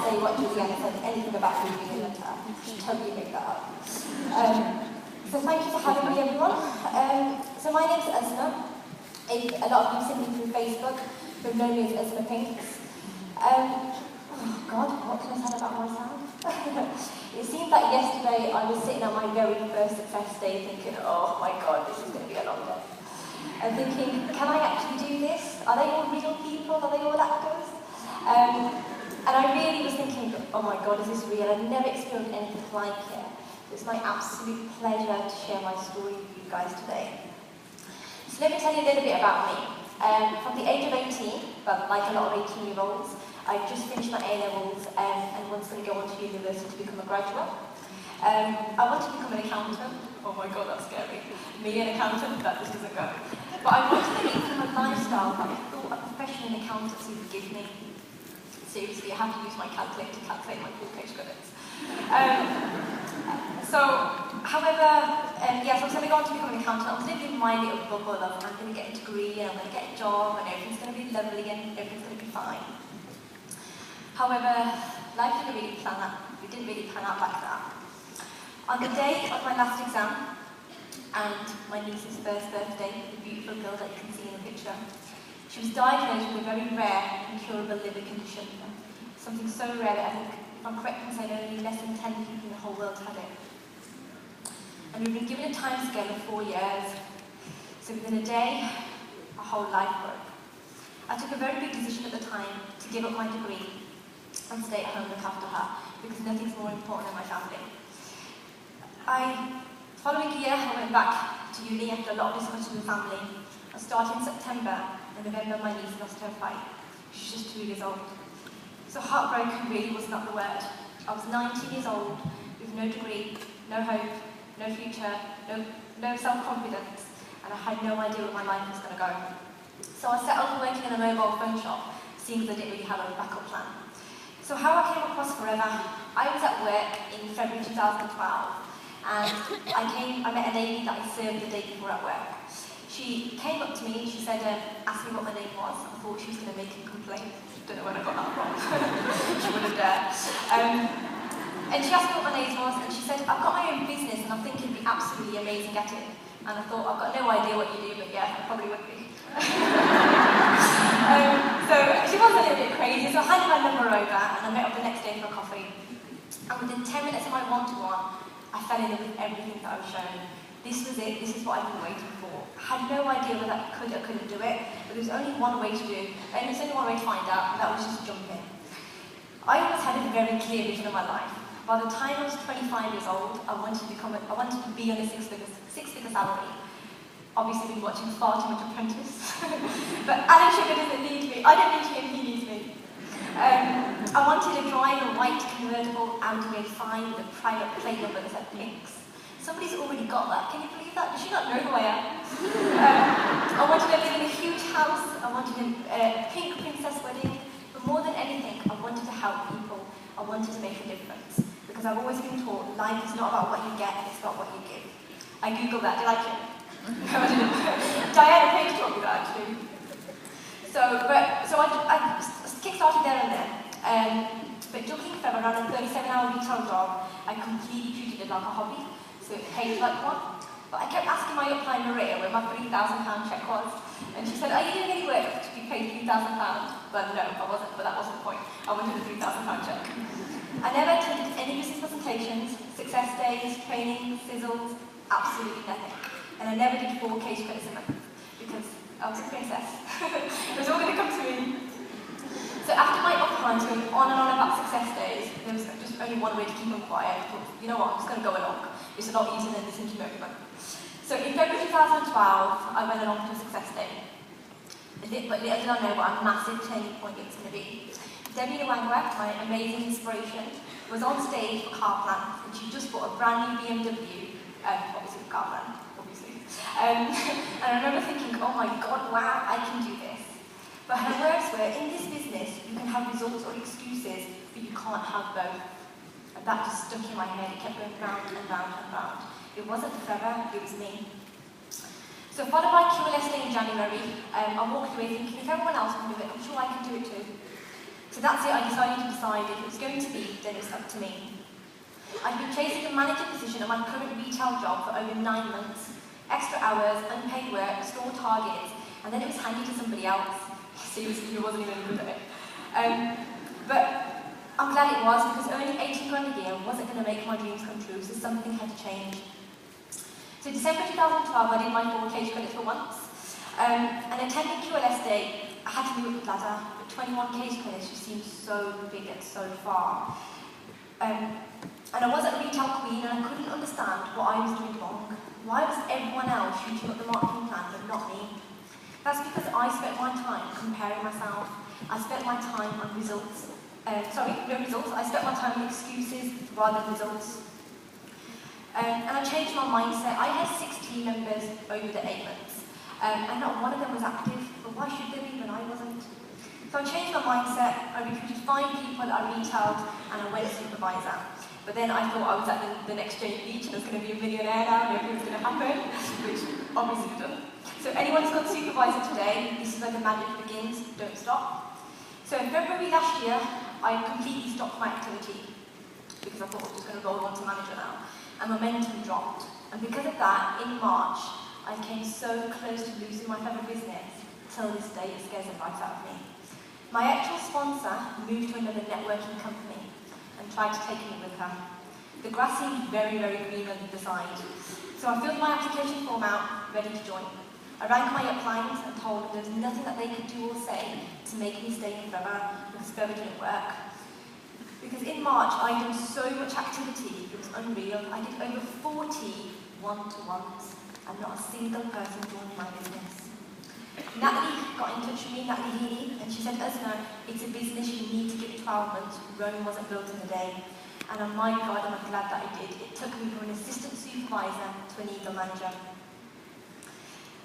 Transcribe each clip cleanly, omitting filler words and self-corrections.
say what Julianne said, anything about me being a letter. Totally make that up. So thank you for having me, everyone. So my name's Uzma. A lot of you have seen me through Facebook, who've known me as Uzma Pinks. Oh God, what can I say about myself? It seemed like yesterday I was sitting on my very first success day thinking, oh my God, this is going to be a long day. And thinking, can I actually do this? Are they all real people? Are they all actors? And I really was thinking, oh my God, is this real? I've never experienced anything like it. It's my absolute pleasure to share my story with you guys today. So let me tell you a little bit about me. From the age of 18, but like a lot of 18-year-olds, I just finished my A-levels and was going to go on to university to become a graduate. I wanted to become an accountant. Oh my God, that's scary. Me, an accountant, that just doesn't go. But I wanted to leave from a lifestyle that I thought a profession in accountancy would give me. Seriously, I have to use my calculator to calculate my full-page credits. However, yes, I was going to go on to become an accountant. I was living in my little bubble of I'm going to get a degree and I'm going to get a job and everything's going to be lovely and everything's going to be fine. However, life didn't really plan out. It didn't really pan out like that. On the day of my last exam, and my niece's first birthday, the beautiful girl that you can see in the picture, she was diagnosed with a very rare, incurable liver condition. Something so rare that I think, if I'm correct in saying, only less than 10 people in the whole world had it. And we've been given a time scale of 4 years. So within a day, our whole life broke. I took a very big decision at the time to give up my degree and stay at home and look after her, because nothing's more important than my family. Following a year, I went back to uni after a lot of discussion with family. I started in September, and November my niece lost her fight. She's just 2 years old. So heartbroken really was not the word. I was 19 years old, with no degree, no hope, no future, no self-confidence, and I had no idea where my life was going to go. So I settled working in a mobile phone shop, seeing as I didn't really have a backup plan. So how I came across Forever, I was at work in February 2012, and I met a lady that I served the day before at work. She came up to me and she said, asked me what my name was. I thought she was going to make a complaint. Don't know when I got that wrong. She wouldn't dare. And she asked me what my name was, and she said, I've got my own business and I think you'd be absolutely amazing at it. And I thought, I've got no idea what you do, but yeah, I probably would be. So she was a little bit crazy, so I handed my number over and I met up the next day for a coffee. And within 10 minutes of my one-to-one, I fell in love with everything that I was shown. This was it, this is what I've been waiting for. I had no idea whether I could or couldn't do it, but there was only one way to do it, and there's only one way to find out, and that was just jump in. I always had a very clear vision of my life. By the time I was 25 years old, I wanted to be on a six-figure salary. Obviously, I've been watching far too much Apprentice. But Alan Sugar doesn't need me. I don't need him, he needs me. I wanted to drive a white convertible Audi A5 with a private plate number that said Pinks. Somebody's already got that. Can you believe that? Does she not know who I am? I wanted to live in a huge house. I wanted a pink princess wedding. But more than anything, I wanted to help people. I wanted to make a difference. Because I've always been taught life is not about what you get, it's about what you give. I googled that. Did you like it? No, I didn't. Diana Page taught me that, actually. So I kick-started there and then. But jumping forever around a 37-hour retail job, I completely treated it like a hobby. So it paid like one. But I kept asking my upline Maria where my £3,000 cheque was. And she said, are you doing any work to be paid £3,000? But no, I wasn't, but that wasn't the point. I wanted a £3,000 cheque. I never attended any business presentations, success days, training, sizzles, absolutely nothing. And I never did 4 case credits a month because I was a princess. It was all going to come to me. So after my uplines going on and on about success days, there was just only one way to keep them quiet. I thought, you know what, I'm just going to go along. It's a lot easier than listening to everyone. So in February 2012, I went along to a success day. But little did I know what a massive turning point it was going to be. Debbie Nwangwa, my amazing inspiration, was on stage for Carplan, and she just bought a brand new BMW, obviously for Carplan, obviously. And I remember thinking, oh my God, wow, I can do this. But her words were, in this business, you can have results or excuses, but you can't have both. And that just stuck in my head. It kept going round and round and round. It wasn't forever, it was me. So followed by QLS Day in January, I walked away thinking, if everyone else can do it, I'm sure I can do it too. So So that's it, I decided to decide if it was going to be, then it was up to me. I'd been chasing a manager position at my current retail job for over 9 months. Extra hours, unpaid work, store targets, and then it was handed to somebody else. Seriously, who wasn't even good at it. But I'm glad it was, because earning 18 grand a year wasn't going to make my dreams come true, so something had to change. So December 2012, I did my 4 case credits for once. And attending QLS Day, I had to move up the ladder, but 21 case credits just seemed so big and so far. And I wasn't a retail queen, and I couldn't understand what I was doing wrong. Why was everyone else shooting up the marketing plan, but not me? That's because I spent my time comparing myself. I spent my time on results. I spent my time on excuses rather than results. And I changed my mindset. I had 6 team members over the 8 months. And not one of them was active, but why should they be when I wasn't? So I changed my mindset. I recruited 5 people that I retailed, and I went supervisor. But then I thought I was at the next Jane Beach and I was going to be a millionaire now and everything was going to happen, which obviously didn't. So anyone who's got supervisor today, this is where the magic begins, don't stop. So in February last year, I completely stopped my activity because I thought I was just going to roll on to manager now. And momentum dropped. And because of that, in March, I came so close to losing my fellow business. Till this day, it scares the life out of me. My actual sponsor moved to another networking company and tried to take me with her. The grass seemed very, very green on the side. So I filled my application form out, ready to join. I rang my uplines and told them there was nothing that they could do or say to make me stay in forever, because forever didn't work. Because in March, I'd done so much activity, it was unreal. I did over 40 one-to-ones, and not a single person joined my business. Natalie got in touch with me, Natalie Healy, and she said, Uzma, it's a business, you need to give it 12 months. Rome wasn't built in a day. And oh my God, I'm glad that I did. It took me from an assistant supervisor to an eagle manager.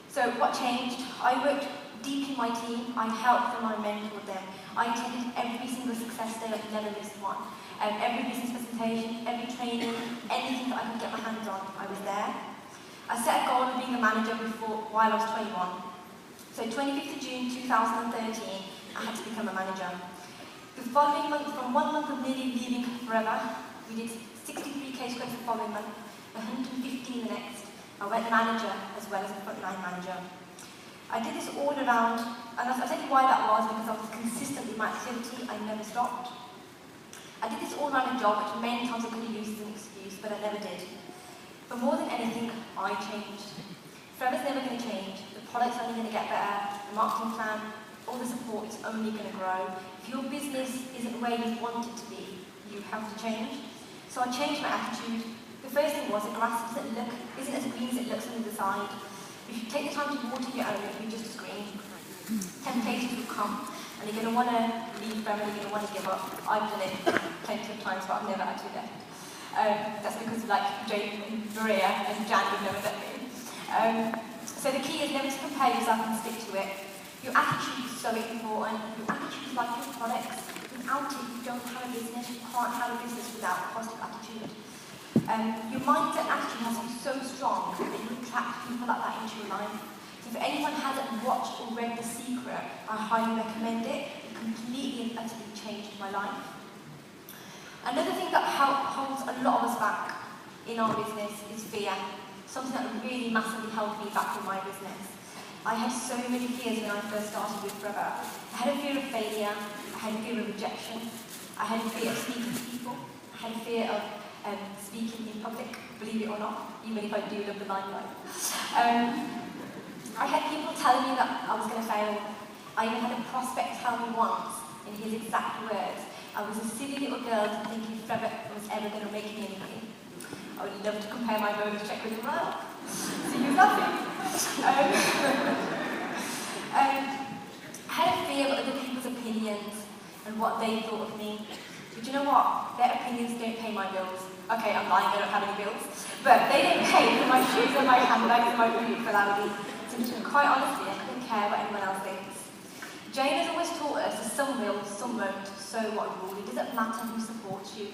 So what changed? I worked deep in my team, I helped them, I mentored them. I attended every single success day, I've never missed one. Every business presentation, every training, anything that I could get my hands on, I was there. I set a goal of being a manager while I was 21. So 25th of June 2013, I had to become a manager. The following month, from 1 month of nearly leaving forever, we did 63 case credits the following month, 115 the next. I went manager as well as a frontline manager. I did this all around, and I'll tell you why that was, because I was consistent with my activity, I never stopped. I did this all around a job, which many times I could have used as an excuse, but I never did. But more than anything, I changed. Forever's never going to change. The product's only going to get better. The marketing plan, all the support is only going to grow. If your business isn't where you want it to be, you have to change. So I changed my attitude. The first thing was the grass isn't as green as it looks on the other side. If you take the time to water your own, it'll be just as green. Temptations will come, and you're going to want to leave them, and you're going to want to give up. I've done it plenty of times, but I've never actually left. That's because like Jane and Maria and Jan would never let me. So the key is never to compare yourself and stick to it. Your attitude is so important. Your attitude is like your products. Without it, you don't have a business. You can't have a business without a positive attitude. Your mindset and attitude has to be so strong that you attract people like that into your life. So if anyone hasn't watched or read The Secret, I highly recommend it. It completely and utterly changed my life. Another thing that holds a lot of us back in our business is fear. Something that really massively held me back from my business. I had so many fears when I first started with Forever. I had a fear of failure, I had a fear of rejection, I had a fear of speaking to people, I had a fear of speaking in public, believe it or not, even if I do love the limelight. I had people telling me that I was going to fail. I even had a prospect tell me once, in his exact words, I was a silly little girl to think if Forever was ever going to make me anything. I would love to compare my bonus check with him now. See who's laughing. I had a fear of other people's opinions and what they thought of me. But you know what? Their opinions don't pay my bills. Okay, I'm lying, I don't have any bills. But they don't pay for my shoes and my handbags and my food for Laudi. So quite honestly, I couldn't care what anyone else thinks. Jane has always taught us that some will, some won't, so what rule. It doesn't matter who supports you.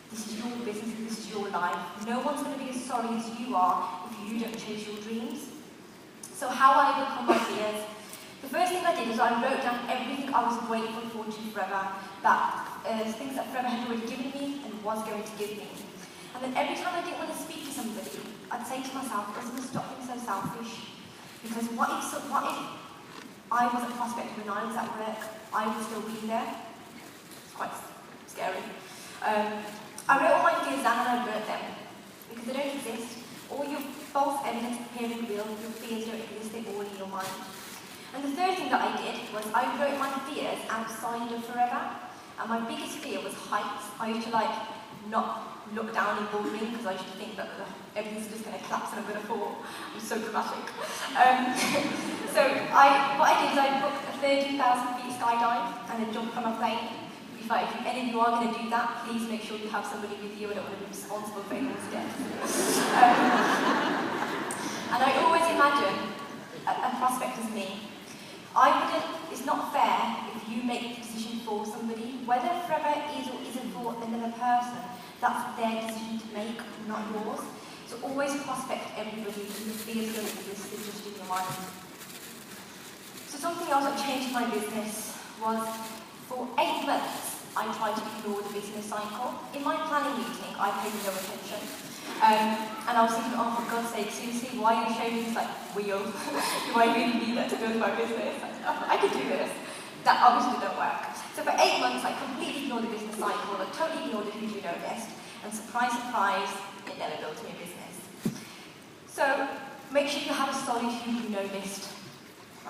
This is your business, this is your life. No one's going to be as sorry as you are if you don't chase your dreams. So how I overcome my fears? The first thing I did was I wrote down everything I was grateful for to Forever, things that Forever had already given me and was going to give me. And then every time I didn't want to speak to somebody, I'd say to myself, Uzma, stop being so selfish. Because what if I was a prospect when I was at work, I would still be there? It's quite scary. I wrote all my fears down and I burnt them. Because they don't exist. All your false evidence appearing real, your fears don't exist, they're all in your mind. And the third thing that I did was I wrote my fears outside of Forever. And my biggest fear was heights. I used to not look down in boardroom because I used to think that everything's just going to collapse and I'm going to fall. I'm so dramatic. So what I did is I booked a 13,000 feet skydive and then jumped from a plane. If any of you are going to do that, please make sure you have somebody with you. I don't want to be responsible for anyone's death. And I always imagine a prospect as me. It's not fair if you make the decision for somebody, whether Forever is or isn't for another person, that's their decision to make, not yours. So always prospect everybody, and the fears don't exist, they're just in your mind. So something else that changed my business was, for 8 months, I tried to ignore the business cycle. In my planning meeting, I paid no attention. And I was thinking, oh, for God's sake, seriously, why are you showing me this wheel? Do I really need that to build my business? I could do this. That obviously didn't work. So for 8 months, I completely ignored the business cycle, I totally ignored the who do you know list, and surprise, surprise, it never built me a business. So make sure you have a solid who do you know list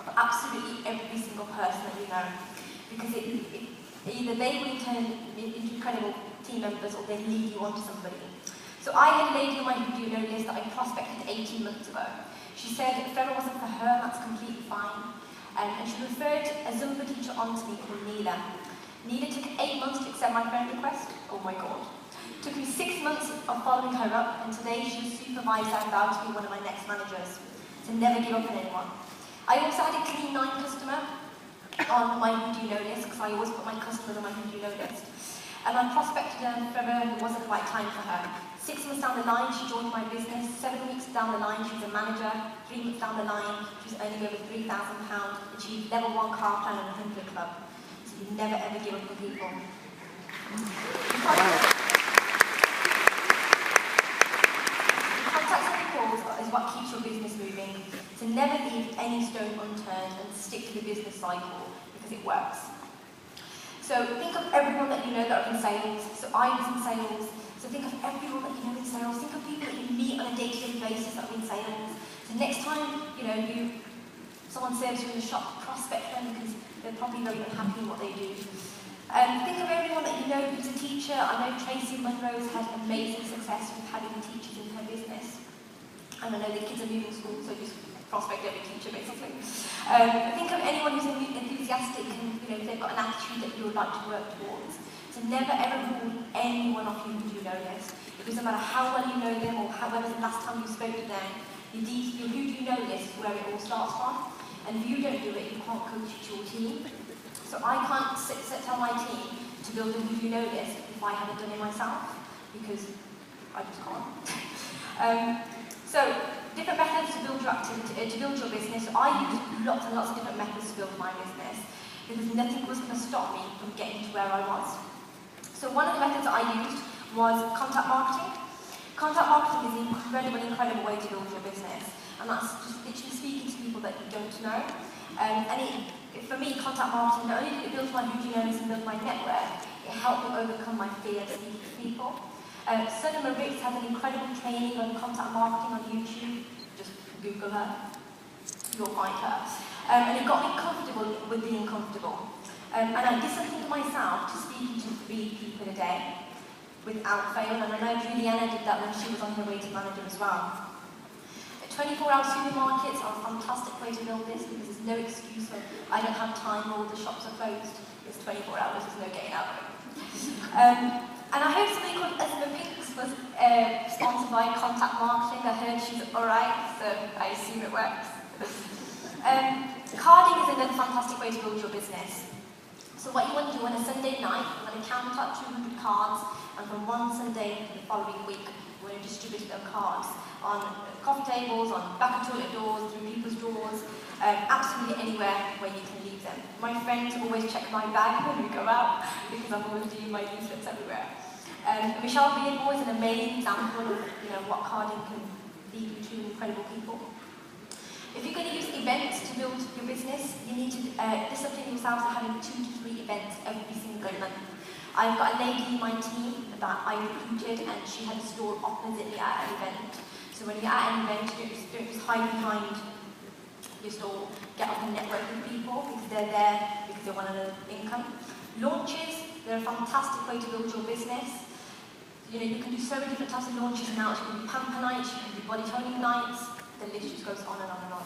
of absolutely every single person that you know, because either they will turn into incredible team members or they lead you on to somebody. So I had a lady on my who do you know list that I prospected 18 months ago. She said if Forever wasn't for her, that's completely fine. And she referred a Zumba teacher onto me called Neela. Neela took 8 months to accept my friend request. Oh my God. It took me 6 months of following her up, and today she was supervised and about to be one of my next managers. So never give up on anyone. I also had a clean 9 customer on my who do you know list, because I always put my customers on my who do you know list. And I prospected her Forever, and it wasn't the right time for her. 6 months down the line, she joined my business. 7 weeks down the line, she was a manager. 3 months down the line, she was earning over £3,000, achieved level 1 car plan and 100 club. So you never ever give up on people. Contacts and calls is what keeps your business moving. So never leave any stone unturned and stick to the business cycle because it works. So think of everyone that you know that are in sales. So I was in sales. So think of everyone that you know in sales. Think of people that you meet on a day-to-day basis that are in sales. So next time, someone serves you in the shop, prospect them because they're probably very unhappy in what they do. Think of everyone that you know who's a teacher. I know Tracy Munro's had amazing success with having teachers in her business. And I know the kids are moving school, so just prospect every teacher basically. Think of anyone who's enthusiastic and they've got an attitude that you would like to work towards. So never ever rule anyone off your who do you know list. It doesn't matter how well you know them or when was the last time you spoke to them. Your who do you know list is where it all starts from. And if you don't do it, you can't coach your team. So I can't tell my team to build a who do you know list if I haven't done it myself, because I just can't. So different methods to build your activity, to build your business. I use lots and lots of different methods to build my business because nothing was going to stop me from getting to where I was. So one of the methods I used was contact marketing. Contact marketing is an incredible way to build your business, and that's just literally speaking to people that you don't know. For me, contact marketing, not only did it build my who do you know list and build my network, it helped me overcome my fear of speaking to people. Sunama Ritz has an incredible training on contact marketing on YouTube. Just Google her, you'll find her. And it got me comfortable with being comfortable. And I disciplined myself to speaking to 3 people a day without fail. And I know Juliana did that when she was on her way to manager as well. 24-hour supermarkets are a fantastic way to build this because there's no excuse for I don't have time or the shops are closed. It's 24 hours, there's no getting out of it. And I hope something called Uzma Pinks was sponsored by Contact Marketing. I heard she's alright, so I assume it works. Carding is another fantastic way to build your business. So what you want to do on a Sunday night, you want to count up 200 cards, and from one Sunday to the following week, you want to distribute those cards on coffee tables, on back of toilet doors, through people's doors. absolutely anywhere where you can leave them. My friends always check my bag when we go out because I'm always doing my leaflets everywhere. Michelle Beardmore is an amazing example of what carding can lead you to incredible people. If you're going to use events to build your business, you need to discipline yourself to having 2 to 3 events every single month. I've got a lady in my team that I recruited, and she had a store opposite me at an event. So when you're at an event, don't just hide behind your store. Get up and network with people because they're there because they want an income. Launches, they're a fantastic way to build your business. You can do so many different types of launches now. It can be pamper nights, you can do body toning nights. The list just goes on and on and on.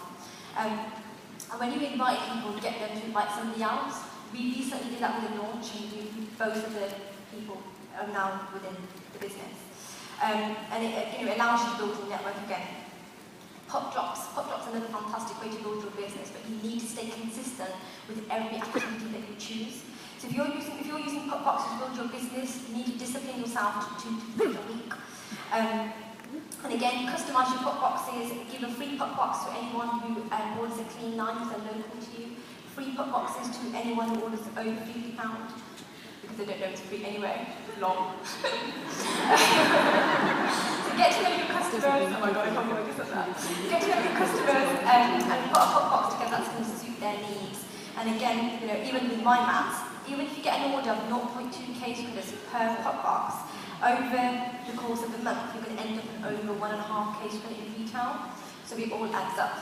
And when you invite people, get them to invite somebody else. We recently did that with a launch, and both of the people are now within the business. And it allows you to build your network again. Pop drops are another fantastic way to build your business, but you need to stay consistent with every activity that you choose. So if you're using pop boxes to build your business, you need to discipline yourself to 2 to 3 a week. And again, customise your pop boxes. Give a free pop box to anyone who orders a clean line if they're local to you. Free pop boxes to anyone who orders over £50, because they don't know it's free anyway. It's long. So get to know your customers. Oh my god, I can't believe I just said that. Get to know your customers and put a pop box together that's going to suit their needs. And again, even with my maths, even if you get an order of 0.2 case credits per pop box, over the course of the month, you're going to end up with over 1.5 case credit in retail. So it all adds up.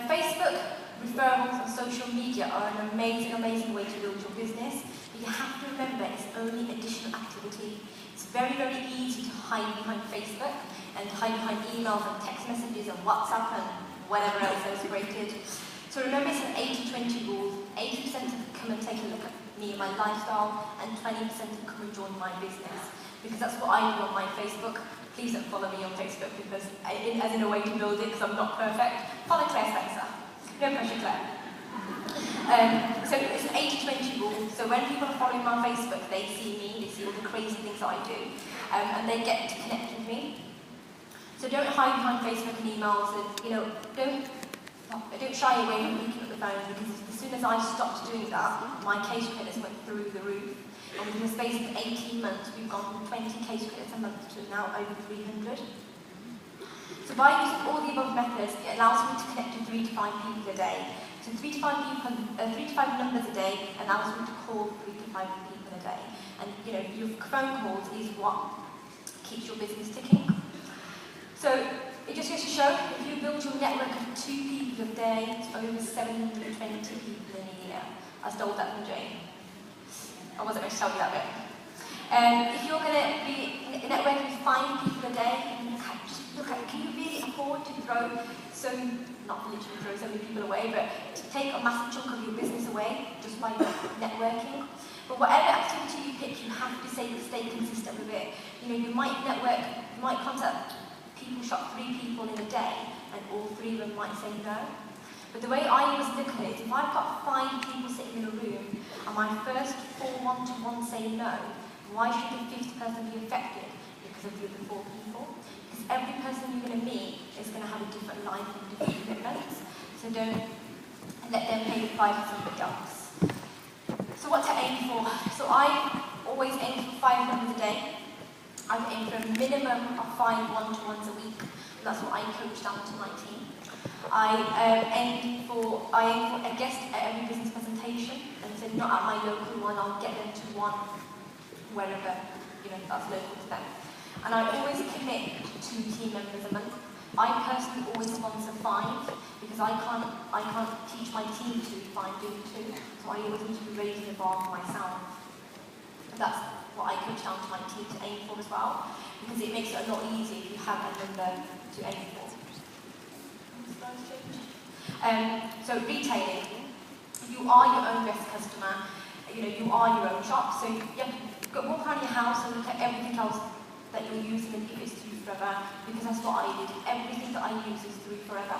Facebook, referrals, and social media are an amazing, amazing way to build your business. But you have to remember it's only additional activity. It's very, very easy to hide behind Facebook and hide behind emails and text messages and WhatsApp and whatever else is created. So remember, it's an 80-20 rule. 80% of come and take a look at me and my lifestyle, and 20% of come and join my business. Because that's what I do on my Facebook. Please don't follow me on Facebook, because as in a way to build it, because I'm not perfect. Follow Claire Spencer. No pressure, Claire. So it's an 80-20 rule. So when people are following me on Facebook, they see me, they see all the crazy things that I do, and they get to connect with me. So don't hide behind Facebook and emails, and don't shy away from picking up the phone, because as soon as I stopped doing that, my case credits went through the roof. And within the space of 18 months, we've gone from 20 case credits a month to now over 300. So by using all the above methods, it allows me to connect to 3 to 5 people a day. So 3 to 5 numbers a day allows me to call 3 to 5 people a day. And your phone calls is what keeps your business ticking. So it just goes to show, if you build your network of 2 people a day, it's over 720 people in a year. I stole that from Jane. I wasn't going to tell you that bit. If you're going to be networking with 5 people a day, just look at, can you really afford to not literally throw so many people away, but to take a massive chunk of your business away just by networking? But whatever activity you pick, you have to stay consistent with it. You might network, you might contact people, shop 3 people in a day, and all 3 of them might say no. But the way I always look at it is, if I've got 5 people sitting in a room, and my first 4 one-to-one say no, why should the 5th person be affected because of the other 4 people? Because every person you're going to meet is going to have a different life and different commitments. So don't let them pay the price for somebody else. So what to aim for? So I always aim for 5 numbers a day. I aim for a minimum of 5 one-to-ones a week. And that's what I coach down to my team. I aim for a guest at every business presentation, and so not at my local one, I'll get them to one wherever that's local to them. And I always commit to 2 team members a month. I personally always sponsor 5 because I can't teach my team to if I'm doing 2, so I always need to be raising the bar for myself. And that's what I coach down to my team to aim for as well, because it makes it a lot easier if you have a number to aim for. So retailing, you are your own best customer. You are your own shop. So you have to walk around your house and look at everything else that you're using and if it's through forever, because that's what I did. Everything that I use is through forever.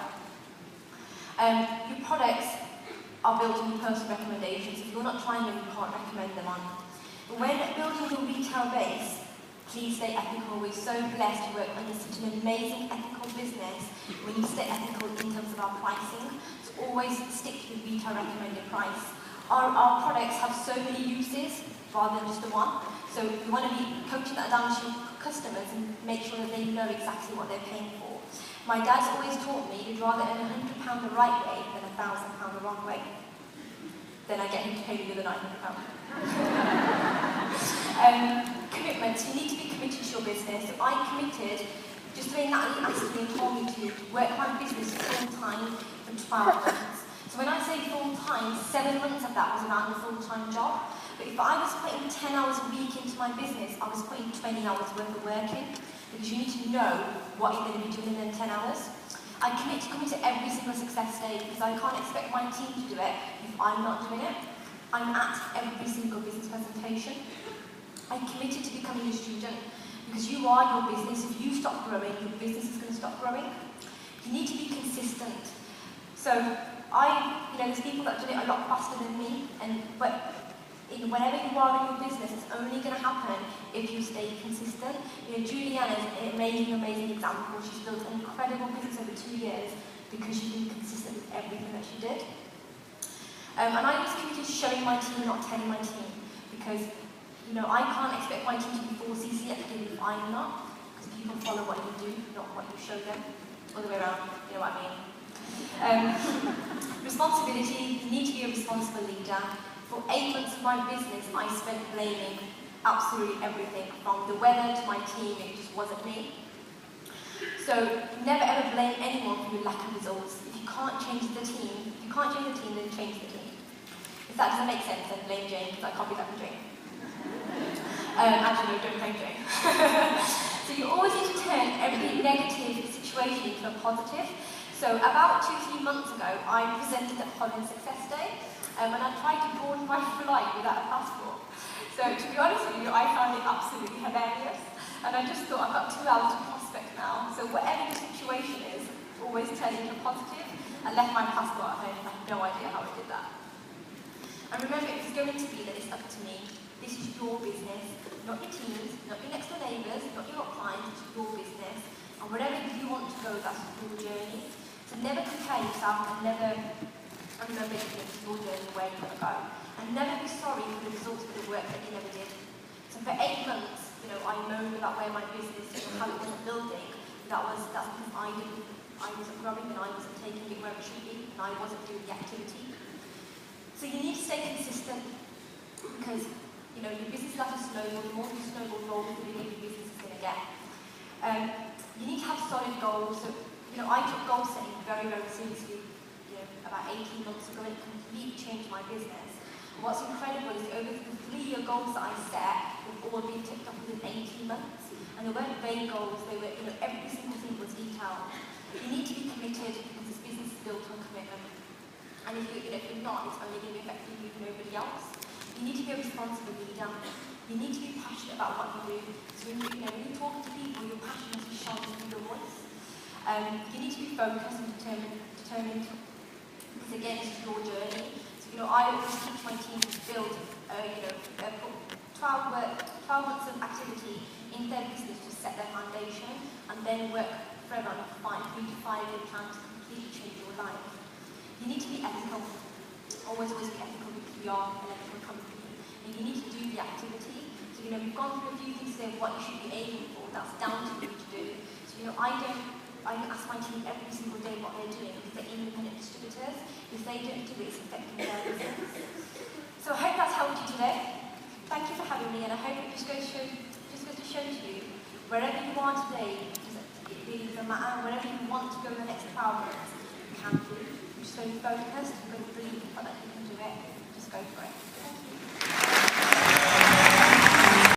Your products are built on your personal recommendations. If you're not trying them, you can't recommend them on. But when building your retail base, Please stay ethical. We're so blessed to work under such an amazing ethical business. We need to stay ethical in terms of our pricing. So always stick to the retail recommended price. Our products have so many uses rather than just the one. So we want to be coaching that down to customers and make sure that they know exactly what they're paying for. My dad's always taught me you'd rather earn £100 the right way than £1,000 the wrong way. Then I get him to pay me the other £900. Commitments. You need to be committed to your business. So I committed, just the way Natalie asked me and told me to, work my business full-time for 12 months. So when I say full-time, 7 months of that was around a full-time job. But if I was putting 10 hours a week into my business, I was putting 20 hours worth of work in. Because you need to know what you're going to be doing in 10 hours. I commit to coming to every single success day because I can't expect my team to do it if I'm not doing it. I'm at every single business presentation. I committed to becoming a student because you are your business. If you stop growing, your business is going to stop growing. You need to be consistent. So there's people that do it a lot faster than me, whenever you are in your business, it's only going to happen if you stay consistent. Julianne is an amazing example. She's built an incredible business over 2 years because she's been consistent with everything that she did. And I was committed to showing my team, not telling my team, because I can't expect my team to be 4cc active if I'm not, because people follow what you do, not what you show them. Other way around, you know what I mean. Responsibility, you need to be a responsible leader. For 8 months of my business, I spent blaming absolutely everything, from the weather to my team. It just wasn't me. So never ever blame anyone for your lack of results. If you can't change the team, then change the team. If that doesn't make sense, then blame Jane, because I copied that from Jane. Actually, no, don't blame Jane. So you always need to turn every negative situation into a positive. So about 2-3 months ago, I presented at Holland Success Day. And I tried to board my flight without a passport. So to be honest with you, I found it absolutely hilarious. And I just thought, I've got 2 hours to prospect now. So whatever the situation is, always turn it into a positive. I left my passport at home. I have no idea how I did that. And remember, if it's going to be that it's up to me, this is your business, not your team's, not your next door neighbours, not your clients, it's your business. And wherever you want to go, that's your journey. So never compare yourself and never remember it's your journey where you're going to go. And never be sorry for the results of the work that you never did. So for 8 months, I moaned about where my business and how it wasn't building. That's because I wasn't growing and I wasn't taking it where it should be, and I wasn't doing the activity. So you need to stay consistent because your business is like a snowball. The more you snowball roll, the bigger your business is going to get. You need to have solid goals. So I took goal setting very seriously. About 18 months ago, and it completely changed my business. And what's incredible is over the 3-year goals that I set, have all been ticked off within 18 months. And they weren't vague goals, they were, every single thing was detailed. You need to be committed because this business is built on commitment. And if you're not, it's only going to be affecting you and nobody else. You need to be a responsible leader. You need to be passionate about what you do. So when you're talking to people, your passion is shown through your voice. You need to be focused and determined. Because again, it's your journey. So, I always teach my team to build, 12 months of activity in their business to set their foundation, and then work forever on a 3 to 5 year plan to completely change your life. You need to be ethical. Always be ethical because we are an ethical company. And you need to do the activity. So, we've gone through a few things there of what you should be aiming for. That's down to you to do. So, I ask my team every single day what they're doing because they're independent distributors. If they don't do it, it's affecting their business. So I hope that's helped you today. Thank you for having me, and I hope it just goes to show to you, wherever you are today, it really doesn't matter. Wherever you want to go in the next 12 months, you can do. Just so focused, go believe that you can do it. Just go for it. Thank you.